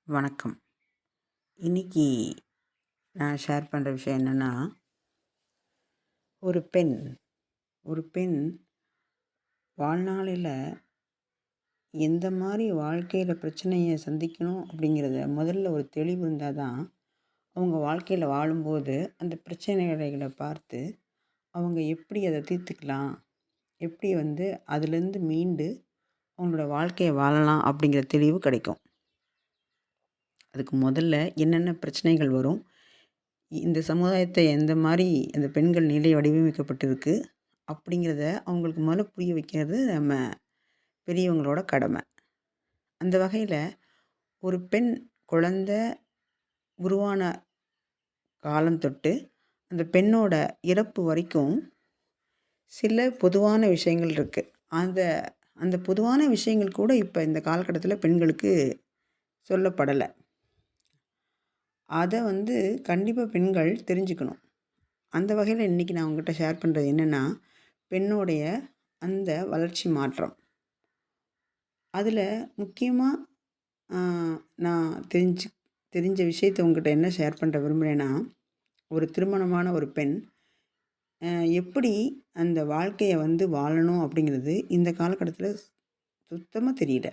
வணக்கம். இன்னைக்கு நான் ஷேர் பண்ணுற விஷயம் என்னென்னா, ஒரு பெண் ஒரு பெண் வாழ்நாளில் எந்த மாதிரி வாழ்க்கையில் பிரச்சனையை சந்திக்கணும் அப்படிங்கிறத முதல்ல ஒரு தெளிவு இருந்தால் தான் அவங்க வாழ்க்கையில் வாழும்போது அந்த பிரச்சனைகளை பார்த்து அவங்க எப்படி அதை தீர்த்துக்கலாம், எப்படி அதுலேருந்து மீண்டு அவங்களோட வாழ்க்கையை வாழலாம் அப்படிங்கிற தெளிவு கிடைக்கும். அதுக்கு முதல்ல என்னென்ன பிரச்சனைகள் வரும், இந்த சமுதாயத்தை எந்த மாதிரி அந்த பெண்கள் நிலை வடிவமைக்கப்பட்டிருக்கு அப்படிங்கிறத அவங்களுக்கு முதல்ல புரிய வைக்கிறது நம்ம பெரியவங்களோட கடமை. அந்த வகையில் ஒரு பெண் குழந்தை உருவான காலம் தொட்டு அந்த பெண்ணோட இறப்பு வரைக்கும் சில பொதுவான விஷயங்கள் இருக்குது. அந்த அந்த பொதுவான விஷயங்கள் கூட இப்போ இந்த காலகட்டத்தில் பெண்களுக்கு சொல்லப்படலை. அதை கண்டிப்பாக பெண்கள் தெரிஞ்சுக்கணும். அந்த வகையில் இன்றைக்கி நான் உங்கள்கிட்ட ஷேர் பண்ணுறது என்னென்னா, பெண்ணுடைய அந்த வளர்ச்சி மாற்றம். அதில் முக்கியமாக நான் தெரிஞ்ச விஷயத்தை உங்கள்கிட்ட என்ன ஷேர் பண்ணுற விரும்புகிறேன்னா, ஒரு திருமணமான ஒரு பெண் எப்படி அந்த வாழ்க்கையை வாழணும் அப்படிங்கிறது இந்த காலகட்டத்தில் சுத்தமாக தெரியல.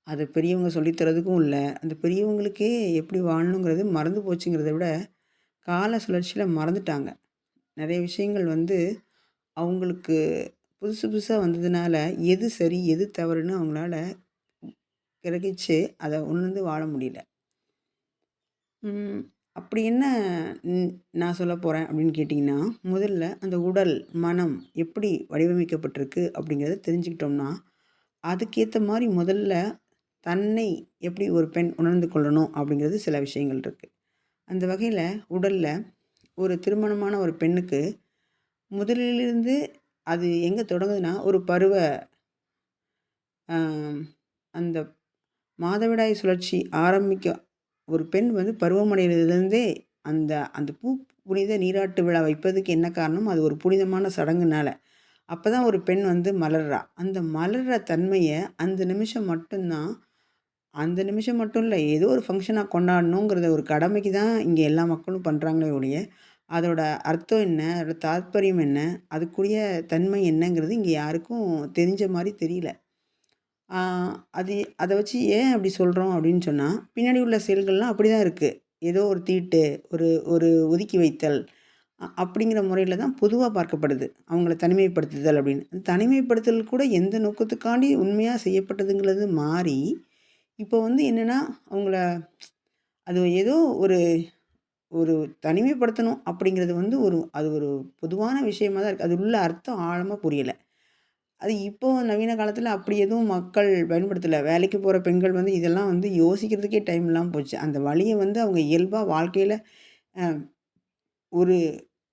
அது பெரியவங்க சொல்லித்தரதுக்கும் இல்லை. அந்த பெரியவங்களுக்கே எப்படி வாழணுங்கிறது மறந்து போச்சுங்கிறத விட கால சுழற்சியில் மறந்துட்டாங்க. நிறைய விஷயங்கள் அவங்களுக்கு புதுசு புதுசாக வந்ததுனால எது சரி எது தவறுன்னு அவங்களால கிரகிச்சு அதை உணர்ந்து வாழ முடியல. அப்படி என்ன நான் சொல்ல போகிறேன் அப்படின்னு கேட்டிங்கன்னா, முதல்ல அந்த உடல் மனம் எப்படி வடிவமைக்கப்பட்டிருக்கு அப்படிங்கிறத தெரிஞ்சுக்கிட்டோம்னா, அதுக்கேற்ற மாதிரி முதல்ல தன்னை எப்படி ஒரு பெண் உணர்ந்து கொள்ளணும் அப்படிங்கிறது சில விஷயங்கள் இருக்குது. அந்த வகையில் உடலில் ஒரு திருமணமான ஒரு பெண்ணுக்கு முதலிலிருந்து அது எங்கே தொடங்குதுன்னா, ஒரு பருவ அந்த மாதவிடாய் சுழற்சி ஆரம்பிக்க ஒரு பெண் பருவமடைகிறதுலேருந்தே அந்த அந்த புனித நீராட்டு விழா வைப்பதுக்கு என்ன காரணம், அது ஒரு புனிதமான சடங்குனால. அப்போ தான் ஒரு பெண் மலர்றா. அந்த மலர்ற தன்மையை அந்த நிமிஷம் மட்டும்தான், அந்த நிமிஷம் மட்டும் இல்லை, ஏதோ ஒரு ஃபங்க்ஷனாக கொண்டாடணுங்கிறத ஒரு கடமைக்கு தான் இங்கே எல்லா மக்களும் பண்ணுறாங்களே ஒழிய, அதோட அர்த்தம் என்ன, அதோட தாத்பரியம் என்ன, அதுக்குரிய தன்மை என்னங்கிறது இங்கே யாருக்கும் தெரிஞ்ச மாதிரி தெரியல. அதை வச்சு ஏன் அப்படி சொல்கிறோம் அப்படின்னு சொன்னால், பின்னாடி உள்ள செயல்கள்லாம் அப்படி தான் இருக்குது. ஏதோ ஒரு தீட்டு, ஒரு ஒரு ஒதுக்கி வைத்தல் அப்படிங்கிற முறையில் தான் பொதுவாக பார்க்கப்படுது. அவங்கள தனிமைப்படுத்துதல் அப்படின்னு. அந்த தனிமைப்படுத்தல் கூட எந்த நோக்கத்துக்காண்டி உண்மையாக செய்யப்பட்டதுங்கிறது மாறி, இப்போ என்னென்னா அவங்கள அது ஏதோ ஒரு ஒரு தனிமைப்படுத்தணும் அப்படிங்கிறது அது ஒரு பொதுவான விஷயமா தான் இருக்குது. அது உள்ள அர்த்தம் ஆழமாக புரியலை. அது இப்போது நவீன காலத்தில் அப்படி எதுவும் மக்கள் பயன்படுத்தலை. வேலைக்கு போகிற பெண்கள் இதெல்லாம் யோசிக்கிறதுக்கே டைம் இல்லாமல் போச்சு. அந்த வலியை அவங்க இயல்பாக வாழ்க்கையில் ஒரு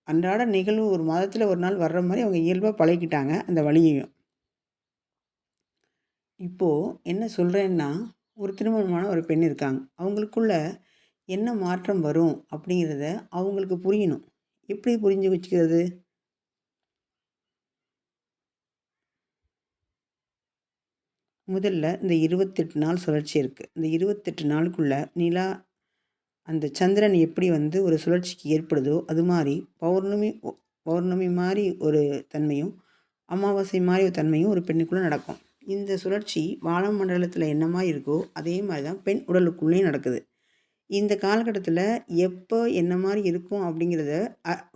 அன்றாட நிகழ்வு ஒரு மாதத்தில் ஒரு நாள் வர்ற மாதிரி அவங்க இயல்பாக பழகிக்கிட்டாங்க அந்த வலியையும். இப்போது என்ன சொல்கிறேன்னா, ஒரு திருமணமான ஒரு பெண் இருக்காங்க. அவங்களுக்குள்ள என்ன மாற்றம் வரும் அப்படிங்கிறத அவங்களுக்கு புரியணும். எப்படி புரிஞ்சு வச்சுக்கிறது? முதல்ல இந்த 28 நாள் சுழற்சி இருக்குது. இந்த 28 நாளுக்குள்ள நிலா அந்த சந்திரன் எப்படி ஒரு சுழற்சிக்கு ஏற்படுதோ, அது மாதிரி பௌர்ணமி மாதிரி ஒரு தன்மையும், அமாவாசை மாதிரி ஒரு தன்மையும் ஒரு பெண்ணுக்குள்ளே நடக்கும். இந்த சுழற்சி வானமண்டலத்தில் என்ன மாதிரி இருக்கோ, அதே மாதிரி தான் பெண் உடலுக்குள்ளேயும் நடக்குது. இந்த காலகட்டத்தில் எப்போ என்ன மாதிரி இருக்கும் அப்படிங்கிறத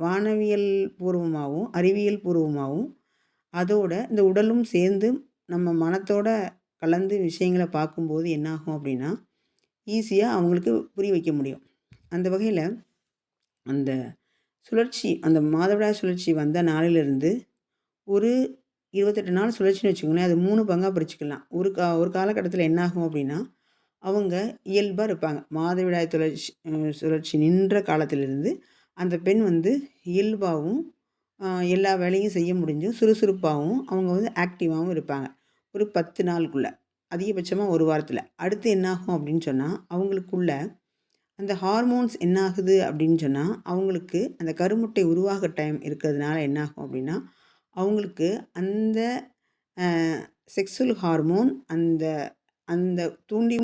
வானவியல் பூர்வமாகவும் அறிவியல் பூர்வமாகவும் அதோட இந்த உடலும் சேர்ந்து நம்ம மனத்தோட கலந்து விஷயங்களை பார்க்கும்போது என்னாகும் அப்படின்னா, ஈஸியாக அவங்களுக்கு புரிய வைக்க முடியும். அந்த வகையில் அந்த சுழற்சி, அந்த மாதவிடாய் சுழற்சி வந்த நாளிலிருந்து ஒரு 28 நாள் சுழற்சின்னு வச்சுக்கோங்களேன். அது 3 பங்காக பிரிச்சுக்கலாம். ஒரு காலகட்டத்தில் என்னாகும் அப்படின்னா, அவங்க இயல்பாக இருப்பாங்க. மாதவிடாய் சுழற்சி நின்ற காலத்திலிருந்து அந்த பெண் இயல்பாகவும் எல்லா வேலையும் செய்ய முடிஞ்சும் சுறுசுறுப்பாகவும் அவங்க ஆக்டிவாகவும் இருப்பாங்க. ஒரு 10 நாளுக்குள்ளே, அதிகபட்சமாக ஒரு வாரத்தில். அடுத்து என்னாகும் அப்படின்னு சொன்னால், அவங்களுக்குள்ள அந்த ஹார்மோன்ஸ் என்ன ஆகுது அப்படின்னு சொன்னால், அவங்களுக்கு அந்த கருமுட்டை உருவாக டைம் இருக்கிறதுனால என்னாகும் அப்படின்னா, அவங்களுக்கு அந்த செக்ஸுவல் ஹார்மோன் அந்த அந்த தூண்டி